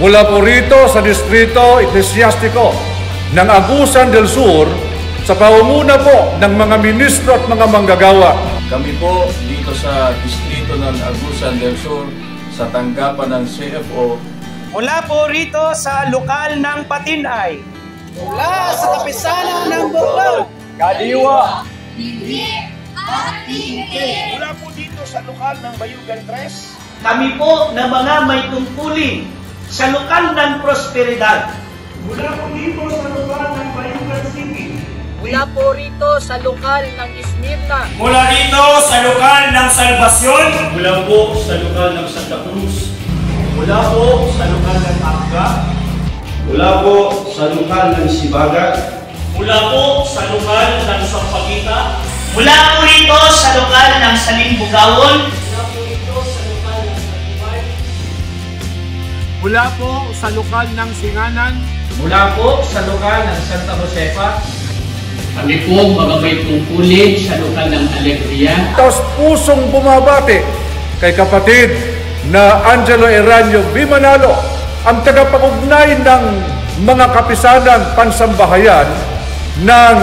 mula po rito sa Distrito Eclesiastiko ng Agusan del Sur sa pangunguna po ng mga ministro at mga manggagawa. Kami po dito sa Distrito ng Agusan del Sur sa tanggapan ng CFO. Mula po rito sa lokal ng Patinay. Mula sa kapisanan ng Bukal. Kaliwa. Hindi at hindi. Mula po dito sa lokal ng Bayugan 3. Kami po na mga may tungkulin sa lokal ng prosperidad. Mula po dito sa lokal ng Bayugan City. Mula po rito sa lokal ng Esmirna. Mula rito sa lokal ng Salvacion. Mula po sa lokal ng Santa Cruz. Mula po sa lokal ng Abga. Mula po sa lokal ng Sibagat. Mula po sa lokal ng Sampaguita. Mula po rito sa lokal ng Salimbugawon. Mula po rito sa lokal ng Taliban. Mula po sa lokal ng Singanan. Mula po sa lokal ng Santa Josefa. Kami po mga may tungkulin sa lokal ng Alegria. Taos pusong bumabati kay kapatid na Angelo Eranio Bimanalo, ang tagapag-ugnay ng mga kapisanan pansambahayan ng